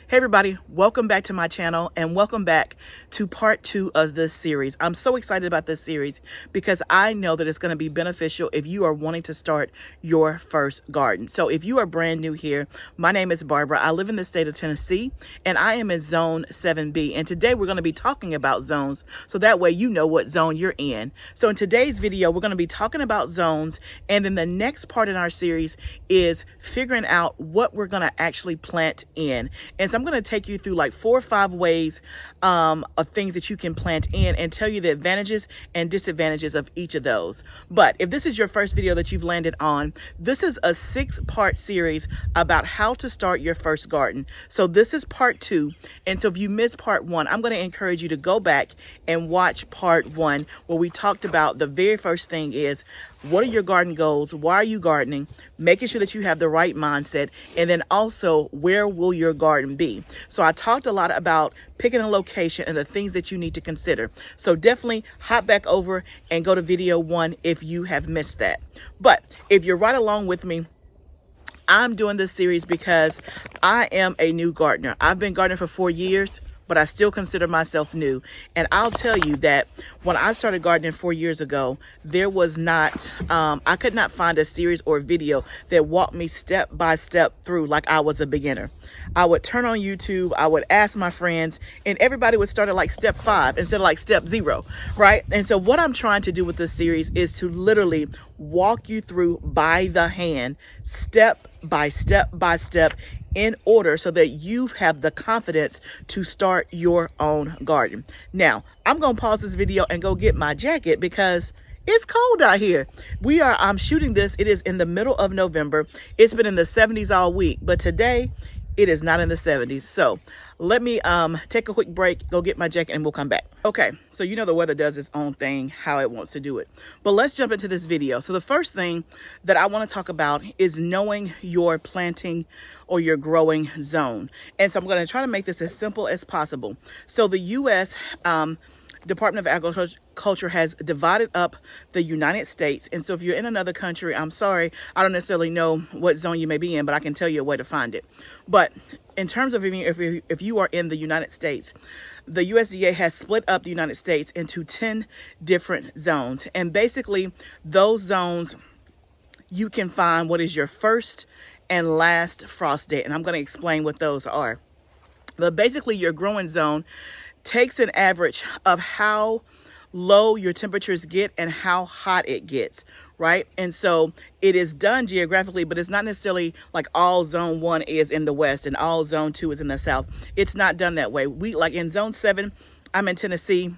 Hey everybody, welcome back to my channel and welcome back to part 2 of this series. I'm so excited about this series because I know that it's going to be beneficial if you are wanting to start your first garden. So if you are brand new here, my name is Barbara. I live in the state of Tennessee and I am in zone 7B, and today we're going to be talking about zones so that way you know what zone you're in. So in today's video we're going to be talking about zones, and then the next part in our series is figuring out what we're going to actually plant in. And so I'm going to take you through like 4 or 5 ways of things that you can plant in and tell you the advantages and disadvantages of each of those. But if this is your first video that you've landed on, this is a 6-part series about how to start your first garden. So this is part 2. And so if you missed part 1, I'm going to encourage you to go back and watch part 1, where we talked about the very first thing is, what are your garden goals? Why are you gardening? Making sure that you have the right mindset. And then also, where will your garden be? So I talked a lot about picking a location and the things that you need to consider. So definitely hop back over and go to video 1 if you have missed that. But if you're right along with me, I'm doing this series because I am a new gardener. I've been gardening for 4 years, but I still consider myself new. And I'll tell you that when I started gardening 4 years ago, there was not, I could not find a series or video that walked me step by step through like I was a beginner. I would turn on YouTube, I would ask my friends, and everybody would start at like step 5 instead of like step 0, right? And so what I'm trying to do with this series is to literally walk you through by the hand, step by step by step, in order so that you have the confidence to start your own garden. Now, I'm going to pause this video and go get my jacket because it's cold out here. I'm shooting this. It is in the middle of November. It's been in the 70s all week, but today it is not in the 70s. So let me take a quick break, go get my jacket, and we'll come back. Okay, so you know the weather does its own thing, how it wants to do it. But let's jump into this video. So the first thing that I want to talk about is knowing your planting or your growing zone. And so I'm going to try to make this as simple as possible. So the U.S. Department of Agriculture has divided up the United States. And so if you're in another country, I'm sorry, I don't necessarily know what zone you may be in, but I can tell you a way to find it. But in terms of if you are in the United States, the USDA has split up the United States into 10 different zones. And basically those zones, you can find what is your first and last frost date. And I'm going to explain what those are. But basically your growing zone takes an average of how low your temperatures get and how hot it gets, right? And so it is done geographically, but it's not necessarily like all zone 1 is in the west and all zone 2 is in the south. It's not done that way. We, like in zone 7, I'm in Tennessee,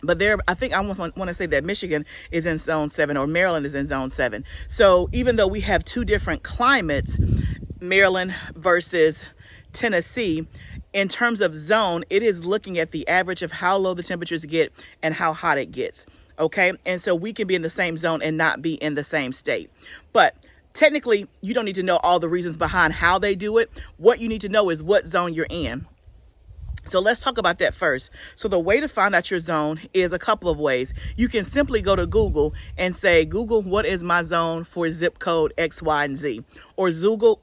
but there, I think I want to say that Michigan is in zone 7 or Maryland is in zone 7. So even though we have 2 different climates, Maryland versus Tennessee, in terms of zone, it is looking at the average of how low the temperatures get and how hot it gets. Okay. And so we can be in the same zone and not be in the same state. But technically, you don't need to know all the reasons behind how they do it. What you need to know is what zone you're in. So let's talk about that first. So the way to find out your zone is a couple of ways. You can simply go to Google and say, Google, what is my zone for zip code X, Y, and Z? Or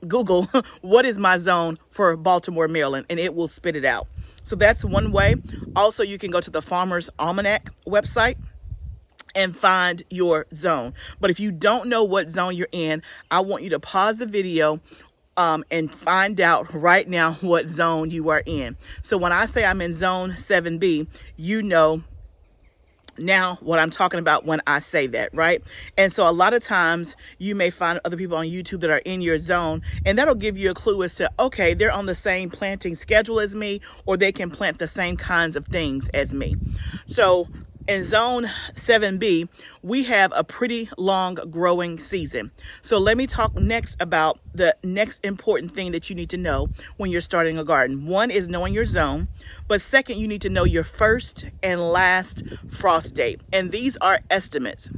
Google, what is my zone for Baltimore, Maryland? And it will spit it out. So that's one way. Also, you can go to the Farmer's Almanac website and find your zone. But if you don't know what zone you're in, I want you to pause the video and find out right now what zone you are in. So when I say I'm in zone 7B, you know now what I'm talking about when I say that, right? And so a lot of times you may find other people on YouTube that are in your zone, and that'll give you a clue as to, okay, they're on the same planting schedule as me, or they can plant the same kinds of things as me. So in zone 7B, we have a pretty long growing season. So let me talk next about the next important thing that you need to know when you're starting a garden. One is knowing your zone, but second, you need to know your first and last frost date. And these are estimates.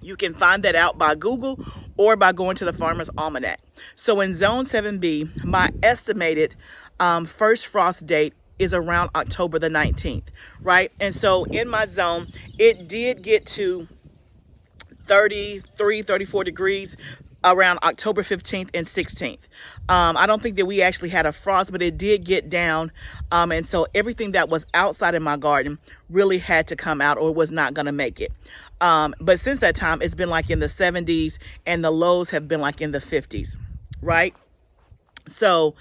You can find that out by Google or by going to the Farmer's Almanac. So in zone 7B, my estimated first frost date is around October the 19th, right? And so in my zone, it did get to 33, 34 degrees around October 15th and 16th. I don't think that we actually had a frost, but it did get down. And so everything that was outside in my garden really had to come out or was not going to make it. But since that time, it's been like in the 70s and the lows have been like in the 50s, right? So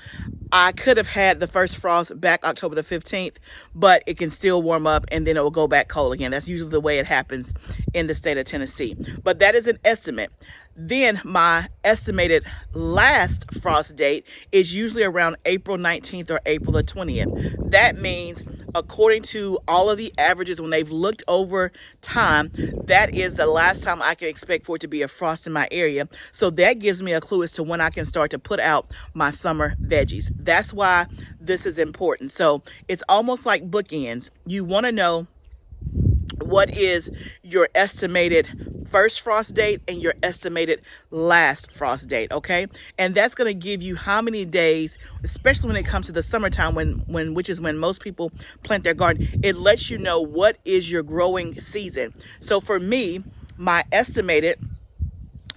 I could have had the first frost back October the 15th, but it can still warm up and then it will go back cold again. That's usually the way it happens in the state of Tennessee. But that is an estimate. Then my estimated last frost date is usually around April 19th or April the 20th. That means, according to all of the averages, when they've looked over time, that is the last time I can expect for it to be a frost in my area. So that gives me a clue as to when I can start to put out my summer veggies. That's why this is important. So it's almost like bookends. You want to know what is your estimated first frost date and your estimated last frost date, okay? And that's going to give you how many days, especially when it comes to the summertime, which is when most people plant their garden. It lets you know what is your growing season. So for me, my estimated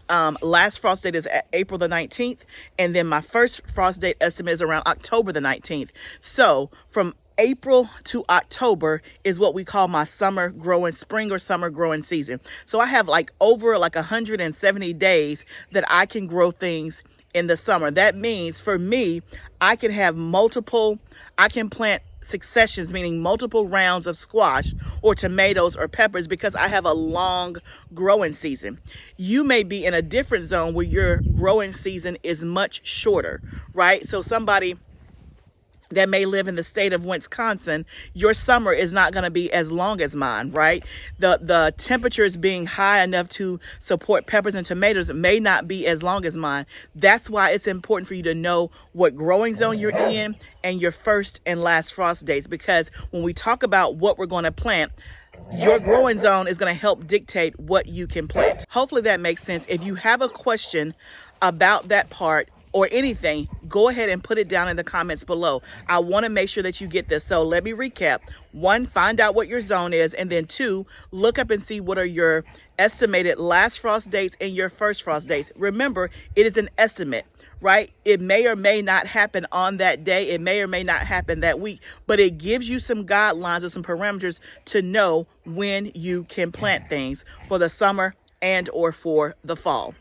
last frost date is at April the 19th, and then my first frost date estimate is around October the 19th. So from April to October is what we call my summer growing, spring or summer growing season. So I have like over like 170 days that I can grow things in the summer. That means for me, I can have I can plant successions, meaning multiple rounds of squash or tomatoes or peppers, because I have a long growing season. You may be in a different zone where your growing season is much shorter, right? So somebody that may live in the state of Wisconsin, your summer is not going to be as long as mine, right? The temperatures being high enough to support peppers and tomatoes may not be as long as mine. That's why it's important for you to know what growing zone you're in and your first and last frost dates, because when we talk about what we're going to plant, your growing zone is going to help dictate what you can plant. Hopefully that makes sense. If you have a question about that part or anything, go ahead and put it down in the comments below. I want to make sure that you get this. So let me recap. 1, find out what your zone is. And then 2, look up and see what are your estimated last frost dates and your first frost dates. Remember, it is an estimate, right? It may or may not happen on that day. It may or may not happen that week, but it gives you some guidelines or some parameters to know when you can plant things for the summer and or for the fall.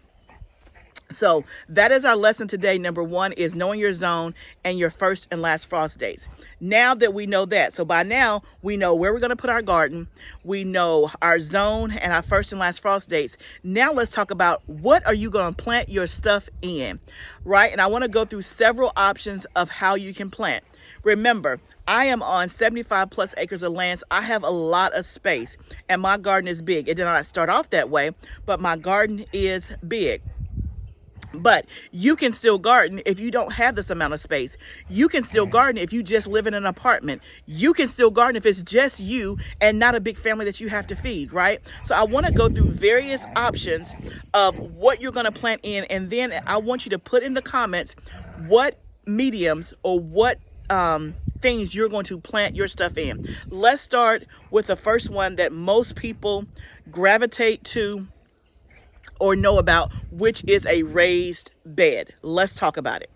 So that is our lesson today. Number 1 is knowing your zone and your first and last frost dates. Now that we know that, so by now we know where we're going to put our garden. We know our zone and our first and last frost dates. Now let's talk about what are you going to plant your stuff in, right? And I want to go through several options of how you can plant. Remember, I am on 75 plus acres of land. So I have a lot of space and my garden is big. It did not start off that way, but my garden is big. But you can still garden if you don't have this amount of space. You can still garden if you just live in an apartment. You can still garden if it's just you and not a big family that you have to feed, right? So I want to go through various options of what you're going to plant in. And then I want you to put in the comments what mediums or what things you're going to plant your stuff in. Let's start with the first one that most people gravitate to or know about, which is a raised bed. Let's talk about it.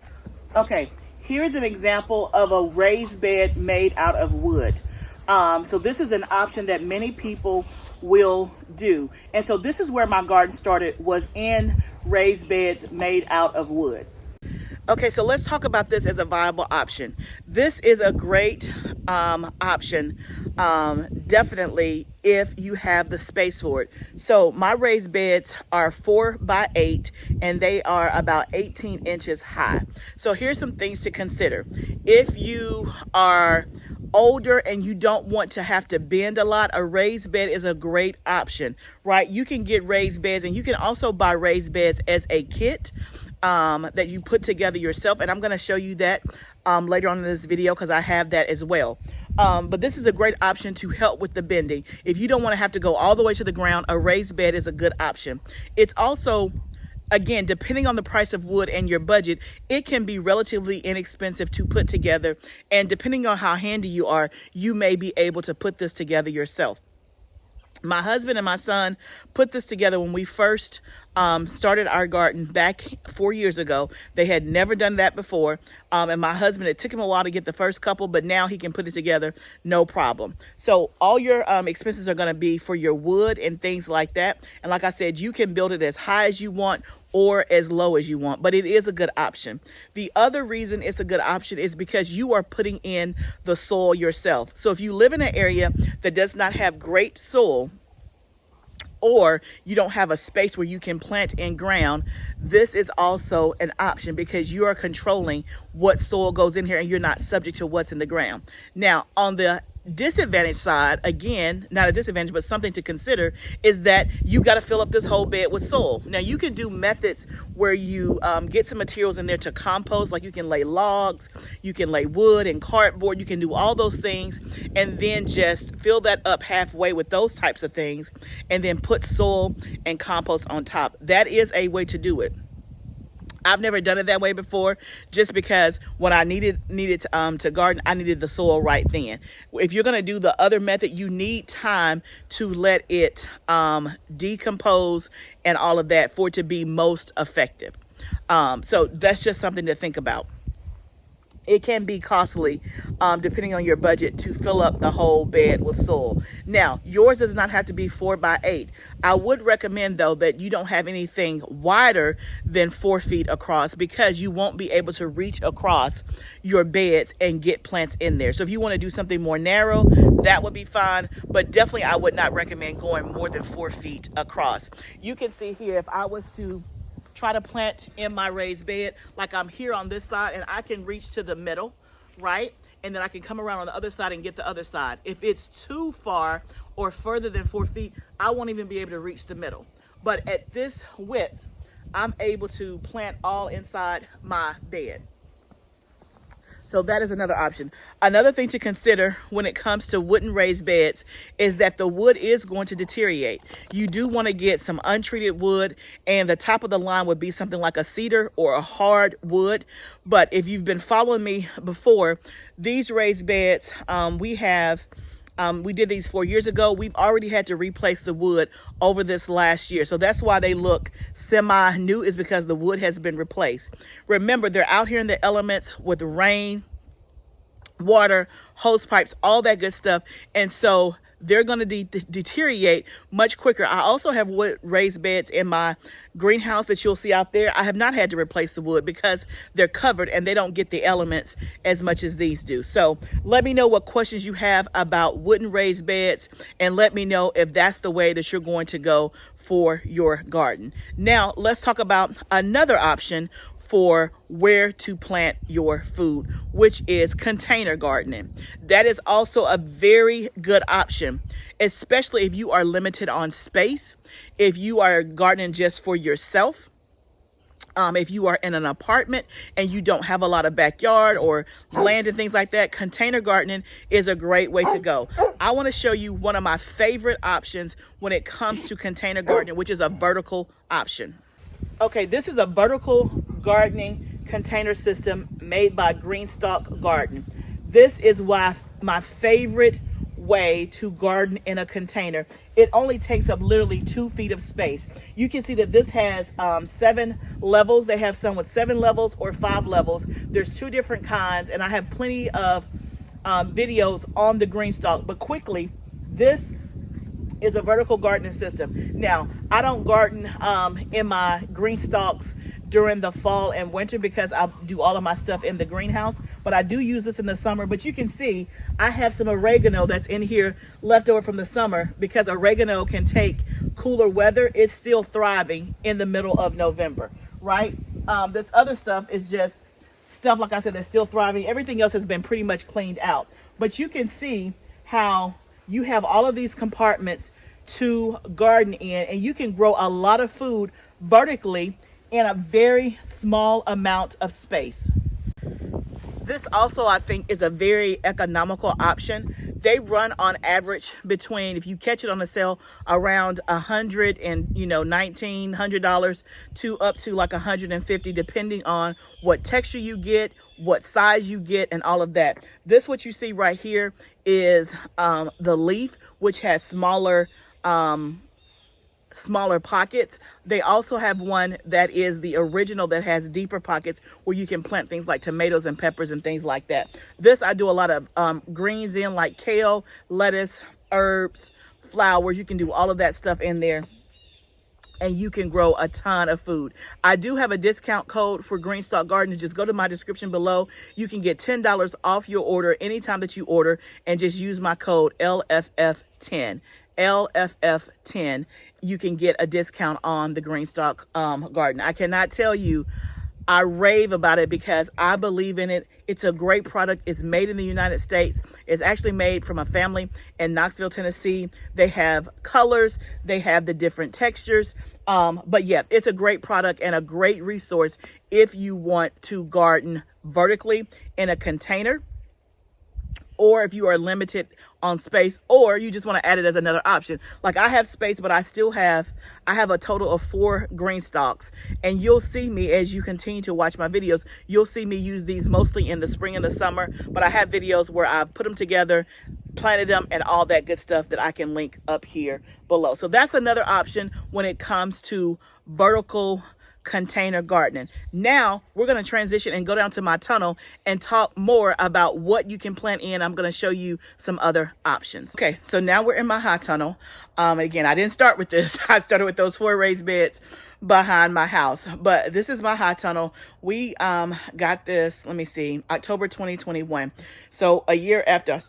Okay, here's an example of a raised bed made out of wood. So this is an option that many people will do. And so this is where my garden started, was in raised beds made out of wood. Okay, so let's talk about this as a viable option. This is a great option, definitely if you have the space for it. So my raised beds are 4 by 8 and they are about 18 inches high. So here's some things to consider. If you are older and you don't want to have to bend a lot, a raised bed is a great option, right? You can get raised beds and you can also buy raised beds as a kit that you put together yourself, and I'm going to show you that later on in this video because I have that as well. But this is a great option to help with the bending. If you don't want to have to go all the way to the ground, a raised bed is a good option. It's also, again, depending on the price of wood and your budget, it can be relatively inexpensive to put together, and depending on how handy you are, you may be able to put this together yourself. My husband and my son put this together when we first started our garden back 4 years ago. They had never done that before. And my husband, it took him a while to get the first couple, but now he can put it together, no problem. So all your expenses are going to be for your wood and things like that. And like I said, you can build it as high as you want or as low as you want, but it is a good option. The other reason it's a good option is because you are putting in the soil yourself. So if you live in an area that does not have great soil, or you don't have a space where you can plant in ground, this is also an option because you are controlling what soil goes in here and you're not subject to what's in the ground. Now, on the disadvantage side, again, not a disadvantage, but something to consider, is that you got to fill up this whole bed with soil. Now, you can do methods where you get some materials in there to compost, like you can lay logs, you can lay wood and cardboard, you can do all those things, and then just fill that up halfway with those types of things, and then put soil and compost on top. That is a way to do it. I've never done it that way before, just because when I needed to garden, I needed the soil right then. If you're going to do the other method, you need time to let it decompose and all of that for it to be most effective. So that's just something to think about. It can be costly depending on your budget to fill up the whole bed with soil. Now, yours does not have to be 4 by 8. I would recommend, though, that you don't have anything wider than 4 feet across, because you won't be able to reach across your beds and get plants in there. So if you want to do something more narrow, that would be fine. But definitely I would not recommend going more than 4 feet across. You can see here, if I was to try to plant in my raised bed, like I'm here on this side, and I can reach to the middle, right? And then I can come around on the other side and get the other side. If it's too far or further than 4 feet, I won't even be able to reach the middle. But at this width, I'm able to plant all inside my bed. So that is another option. Another thing to consider when it comes to wooden raised beds is that the wood is going to deteriorate. You do want to get some untreated wood, and the top of the line would be something like a cedar or a hard wood. But if you've been following me before, these raised beds, we did these 4 years ago. We've already had to replace the wood over this last year. So that's why they look semi-new, is because the wood has been replaced. Remember, they're out here in the elements with rain, water, hose pipes, all that good stuff. And so they're going to deteriorate much quicker. I also have wood raised beds in my greenhouse that you'll see out there. I have not had to replace the wood because they're covered and they don't get the elements as much as these do. So let me know what questions you have about wooden raised beds, and let me know if that's the way that you're going to go for your garden. Now let's talk about another option for where to plant your food, which is container gardening. That is also a very good option, especially if you are limited on space, if you are gardening just for yourself. If you are in an apartment and you don't have a lot of backyard or land and things like that, container gardening is a great way to go. I want to show you one of my favorite options when it comes to container gardening, which is a vertical option. Okay, this is a vertical gardening container system made by GREENSTALK Garden. This is why my favorite way to garden in a container. It only takes up literally 2 feet of space. You can see that this has 7 levels. They have some with 7 levels or 5 levels. There's 2 different kinds, and I have plenty of videos on the GREENSTALK. But quickly, this is a vertical gardening system. Now, I don't garden in my green stalks during the fall and winter because I do all of my stuff in the greenhouse, but I do use this in the summer. But you can see I have some oregano that's in here left over from the summer, because oregano can take cooler weather. It's still thriving in the middle of November, right? This other stuff is just stuff, like I said, that's still thriving. Everything else has been pretty much cleaned out. But you can see how you have all of these compartments to garden in, and you can grow a lot of food vertically in a very small amount of space. This also, I think, is a very economical option. They run on average between, if you catch it on a sale, around $119 to up to like $150, depending on what texture you get, what size you get, and all of that. This, what you see right here, is the leaf, which has smaller smaller pockets. They also have one that is the original that has deeper pockets where you can plant things like tomatoes and peppers and things like that. This, I do a lot of greens in, like kale, lettuce, herbs, flowers. You can do all of that stuff in there, and you can grow a ton of food. I do have a discount code for GREENSTALK Garden. Just go to my description below. You can get $10 off your order anytime that you order, and just use my code LFF10. LFF10. You can get a discount on the GREENSTALK Garden. I cannot tell you, I rave about it because I believe in it. It's a great product. It's made in the United States. It's actually made from a family in Knoxville, Tennessee. They have colors. They have the different textures. But yeah, it's a great product and a great resource if you want to garden vertically in a container, or if you are limited on space, or you just want to add it as another option. Like I have space, but I have a total of 4 green stalks, and you'll see me, as you continue to watch my videos, you'll see me use these mostly in the spring and the summer, but I have videos where I've put them together, planted them, and all that good stuff that I can link up here below. So that's another option when it comes to vertical container gardening. Now we're going to transition and go down to my tunnel and talk more about what you can plant in. I'm going to show you some other options. Okay, so now we're in my high tunnel. Again, I didn't start with this. I started with those 4 raised beds behind my house, but this is my high tunnel. We got this, let me see, October 2021. So a year after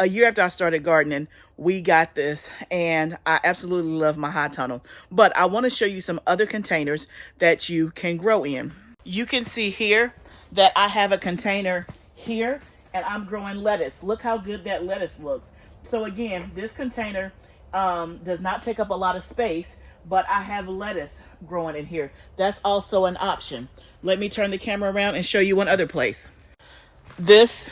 I started gardening, we got this, and I absolutely love my high tunnel. But I want to show you some other containers that you can grow in. You can see here that I have a container here, and I'm growing lettuce. Look how good that lettuce looks. So again, this container does not take up a lot of space, but I have lettuce growing in here. That's also an option. Let me turn the camera around and show you one other place. This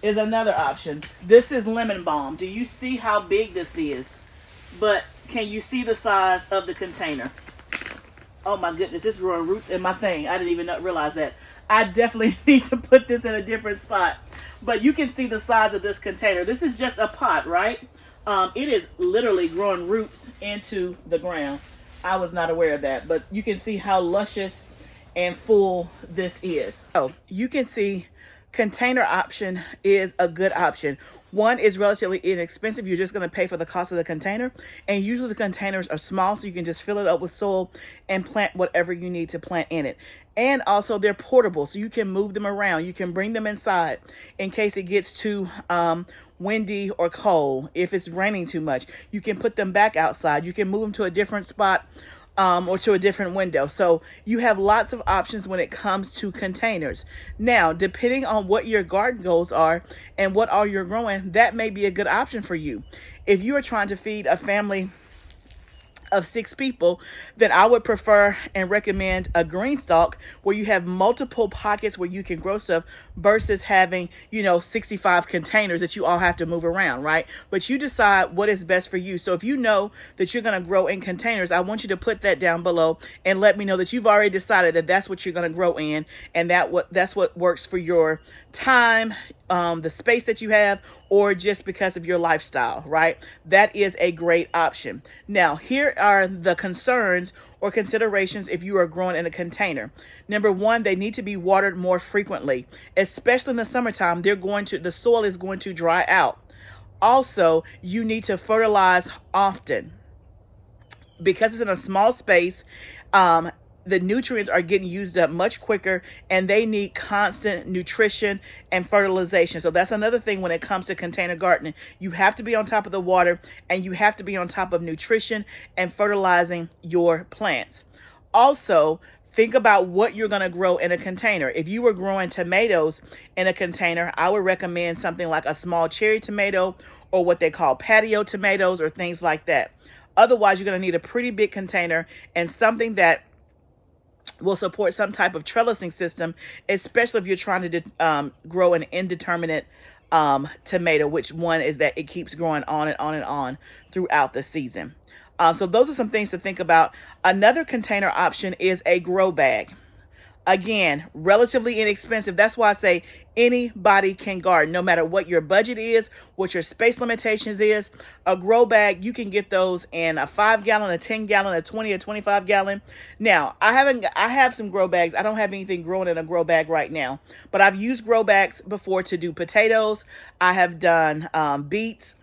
is another option. This is lemon balm. Do you see how big this is? But can you see the size of the container? Oh my goodness, it's growing roots in my thing. I didn't even realize that. I definitely need to put this in a different spot. But you can see the size of this container. This is just a pot, right? It is literally growing roots into the ground. I was not aware of that, but you can see how luscious and full this is. So you can see container option is a good option. One is relatively inexpensive. You're just going to pay for the cost of the container, and usually the containers are small, so you can just fill it up with soil and plant whatever you need to plant in it. And also they're portable, so you can move them around. You can bring them inside in case it gets too windy or cold. If it's raining too much, you can put them back outside. You can move them to a different spot or to a different window. So you have lots of options when it comes to containers. Now, depending on what your garden goals are and what all you're growing, that may be a good option for you. If you are trying to feed a family of 6 people, then I would prefer and recommend a GREENSTALK where you have multiple pockets where you can grow stuff versus having, 65 containers that you all have to move around, right? But you decide what is best for you. So if you know that you're going to grow in containers, I want you to put that down below and let me know that you've already decided that that's what you're going to grow in, and that's what works for your time, the space that you have, or just because of your lifestyle, right? That is a great option. Now, here are the concerns or considerations if you are growing in a container. Number 1, they need to be watered more frequently, especially in the summertime. The soil is going to dry out. Also, you need to fertilize often because it's in a small space. The nutrients are getting used up much quicker, and they need constant nutrition and fertilization. So that's another thing when it comes to container gardening. You have to be on top of the water, and you have to be on top of nutrition and fertilizing your plants. Also, think about what you're going to grow in a container. If you were growing tomatoes in a container, I would recommend something like a small cherry tomato, or what they call patio tomatoes, or things like that. Otherwise, you're going to need a pretty big container and something that will support some type of trellising system, especially if you're trying to grow an indeterminate tomato, which one is that it keeps growing on and on and on throughout the season. So those are some things to think about. Another container option is a grow bag. Again, relatively inexpensive. That's why I say anybody can garden, no matter what your budget is, what your space limitations is. A grow bag, you can get those in a 5-gallon, a 10-gallon, a 20 or 25-gallon. Now, I have some grow bags. I don't have anything growing in a grow bag right now, but I've used grow bags before to do potatoes. I have done beets,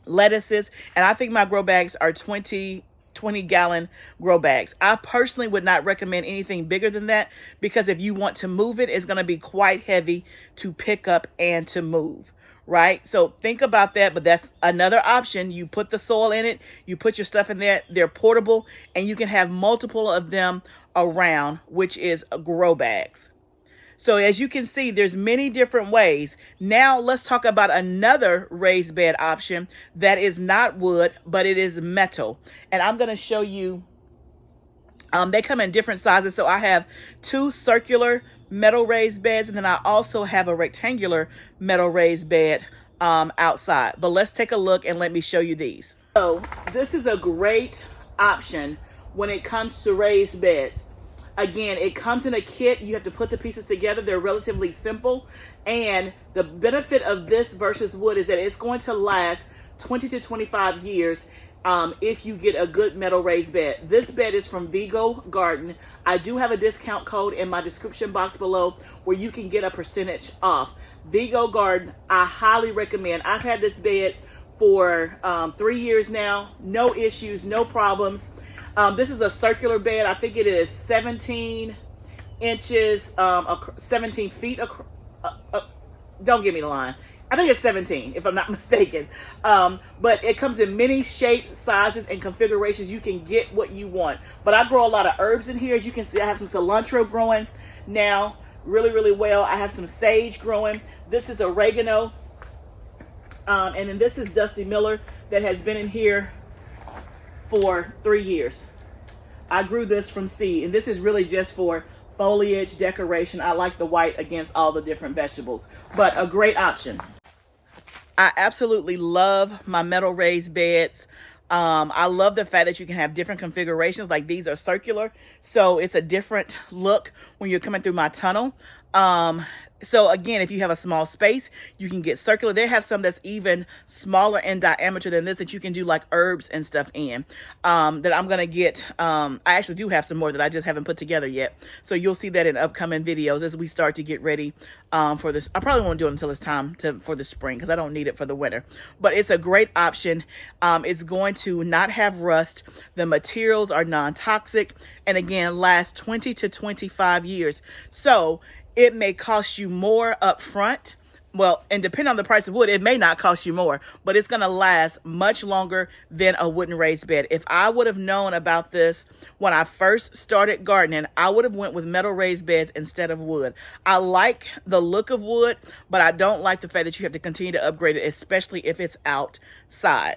lettuces, and I think my grow bags are 20-gallon grow bags. I personally would not recommend anything bigger than that, because if you want to move it, it's going to be quite heavy to pick up and to move, right? So think about that, but that's another option. You put the soil in it, you put your stuff in there, they're portable, and you can have multiple of them around, which is grow bags. So as you can see, there's many different ways. Now let's talk about another raised bed option that is not wood, but it is metal. And I'm going to show you, they come in different sizes. So I have 2 circular metal raised beds, and then I also have a rectangular metal raised bed outside. But let's take a look and let me show you these. So this is a great option when it comes to raised beds. Again, it comes in a kit. You have to put the pieces together. They're relatively simple. And the benefit of this versus wood is that it's going to last 20 to 25 years if you get a good metal raised bed. This bed is from Vego Garden. I do have a discount code in my description box below where you can get a percentage off. Vego Garden, I highly recommend. I've had this bed for 3 years now. No issues, no problems. This is a circular bed. I think it is 17 inches, 17 feet. Don't give me the line. I think it's 17, if I'm not mistaken. But it comes in many shapes, sizes, and configurations. You can get what you want. But I grow a lot of herbs in here. As you can see, I have some cilantro growing now really, really well. I have some sage growing. This is oregano. And then this is Dusty Miller that has been in here for 3 years. I grew this from seed, and this is really just for foliage decoration. I like the white against all the different vegetables, but a great option. I absolutely love my metal raised beds. I love the fact that you can have different configurations. Like these are circular, so it's a different look when you're coming through my tunnel. So again, if you have a small space, you can get circular. They have some that's even smaller in diameter than this that you can do like herbs and stuff in, that I'm going to get. I actually do have some more that I just haven't put together yet. So you'll see that in upcoming videos as we start to get ready for this. I probably won't do it until it's time for the spring because I don't need it for the winter. But it's a great option. It's going to not have rust. The materials are non-toxic. And again, last 20 to 25 years. So it may cost you more up front. Well, and depending on the price of wood, it may not cost you more, but it's going to last much longer than a wooden raised bed. If I would have known about this when I first started gardening, I would have went with metal raised beds instead of wood. I like the look of wood, but I don't like the fact that you have to continue to upgrade it, especially if it's outside.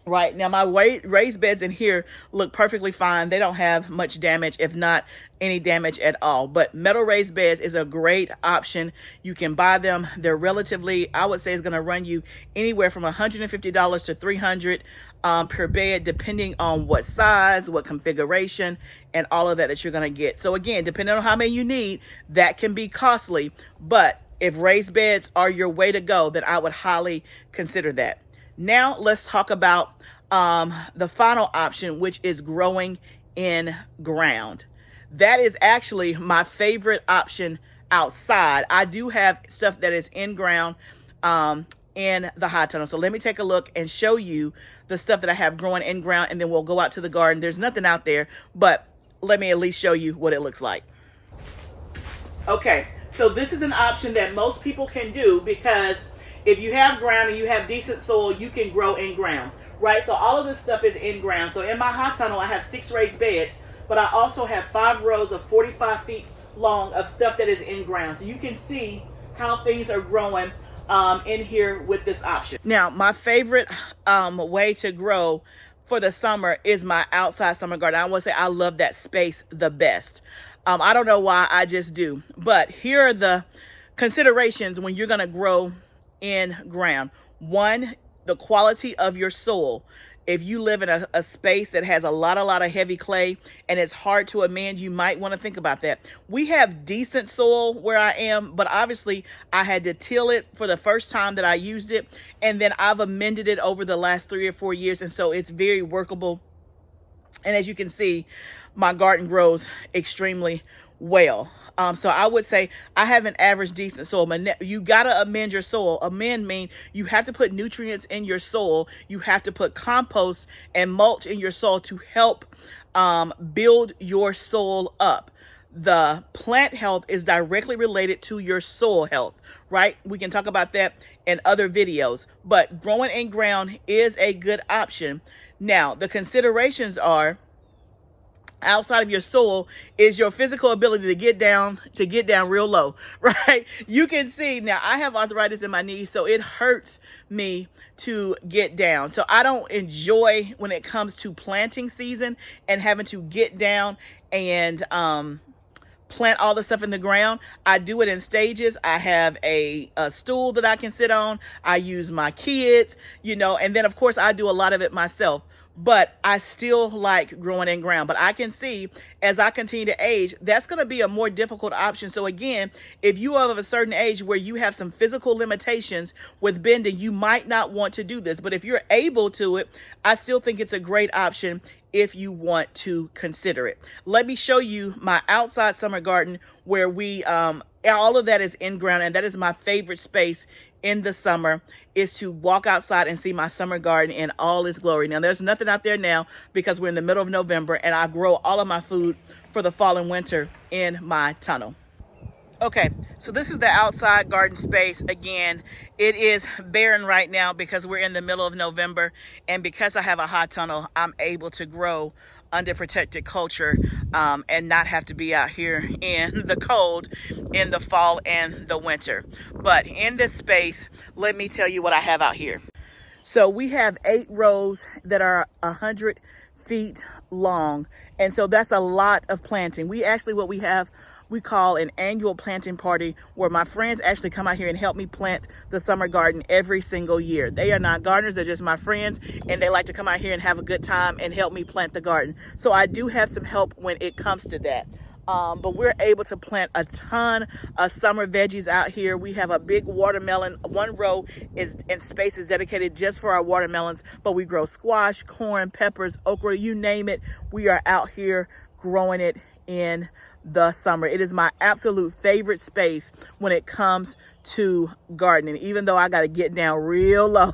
Right now, my raised beds in here look perfectly fine. They don't have much damage, if not any damage at all. But metal raised beds is a great option. You can buy them. They're relatively, I would say, it's going to run you anywhere from $150 to $300 per bed, depending on what size, what configuration, and all of that you're going to get. So again, depending on how many you need, that can be costly. But if raised beds are your way to go, then I would highly consider that. Now let's talk about the final option, which is growing in ground. That is actually my favorite option outside. I do have stuff that is in ground in the high tunnel. So let me take a look and show you the stuff that I have growing in ground, and then we'll go out to the garden. There's nothing out there, but let me at least show you what it looks like. Okay, so this is an option that most people can do because if you have ground and you have decent soil, you can grow in ground, right? So all of this stuff is in ground. So in my hot tunnel, I have 6 raised beds, but I also have 5 rows of 45 feet long of stuff that is in ground. So you can see how things are growing in here with this option. Now, my favorite way to grow for the summer is my outside summer garden. I would say I love that space the best. I don't know why, I just do. But here are the considerations when you're going to grow in ground. 1, the quality of your soil. If you live in a space that has a lot of heavy clay and it's hard to amend, you might want to think about that. We have decent soil where I am, but obviously I had to till it for the first time that I used it, and then I've amended it over the last 3 or 4 years, and so it's very workable. And as you can see, my garden grows extremely well. So I would say I have an average decent soil. You got to amend your soil. Amend means you have to put nutrients in your soil. You have to put compost and mulch in your soil to help build your soil up. The plant health is directly related to your soil health, right? We can talk about that in other videos, but growing in ground is a good option. Now, the considerations are, outside of your soil, is your physical ability to get down real low, right? You can see now I have arthritis in my knees, so it hurts me to get down. So I don't enjoy when it comes to planting season and having to get down and plant all the stuff in the ground. I do it in stages. I have a stool that I can sit on. I use my kids, and then of course I do a lot of it myself. But I still like growing in ground. But I can see as I continue to age, that's going to be a more difficult option. So again, if you are of a certain age where you have some physical limitations with bending, you might not want to do this. But if you're able to it, I still think it's a great option if you want to consider it. Let me show you my outside summer garden where we, all of that is in ground, and that is my favorite space in the summer, is to walk outside and see my summer garden in all its glory. Now, there's nothing out there now because we're in the middle of November, and I grow all of my food for the fall and winter in my tunnel. Okay, so this is the outside garden space. Again, it is barren right now because we're in the middle of November, and because I have a hot tunnel, I'm able to grow under protected culture and not have to be out here in the cold in the fall and the winter. But in this space, let me tell you what I have out here. So we have 8 rows that are 100 feet long, and so that's a lot of planting. We call an annual planting party, where my friends actually come out here and help me plant the summer garden every single year. They are not gardeners, they're just my friends, and they like to come out here and have a good time and help me plant the garden. So I do have some help when it comes to that. But we're able to plant a ton of summer veggies out here. We have a big watermelon. One row is in space is dedicated just for our watermelons, but we grow squash, corn, peppers, okra, you name it. We are out here growing it in the summer. It is my absolute favorite space when it comes to gardening, even though I got to get down real low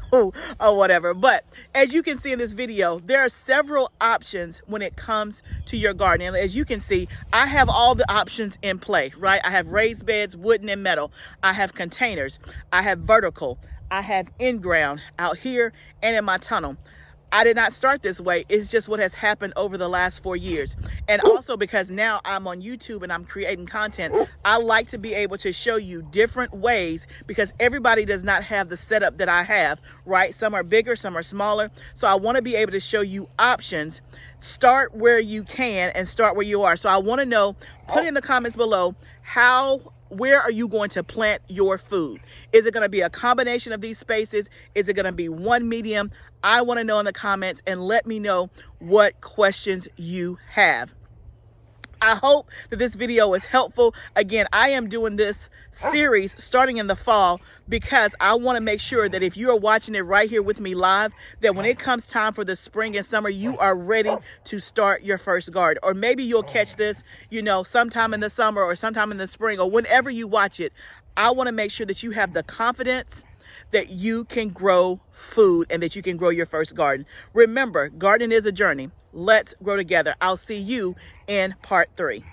or whatever. But as you can see in this video, there are several options when it comes to your garden. And as you can see, I have all the options in play, right? I have raised beds, wooden and metal. I have containers. I have vertical. I have in-ground out here and in my tunnel. I did not start this way. It's just what has happened over the last 4 years. And also because now I'm on YouTube and I'm creating content, I like to be able to show you different ways, because everybody does not have the setup that I have, right? Some are bigger, some are smaller. So I want to be able to show you options. Start where you can and start where you are. So I want to know, put in the comments below, where are you going to plant your food? Is it going to be a combination of these spaces? Is it going to be one medium? I want to know in the comments, and let me know what questions you have. I hope that this video was helpful. Again, I am doing this series starting in the fall because I want to make sure that if you are watching it right here with me live, that when it comes time for the spring and summer, you are ready to start your first garden. Or maybe you'll catch this, sometime in the summer or sometime in the spring, or whenever you watch it. I want to make sure that you have the confidence that you can grow food and that you can grow your first garden. Remember, gardening is a journey. Let's grow together. I'll see you in part 3.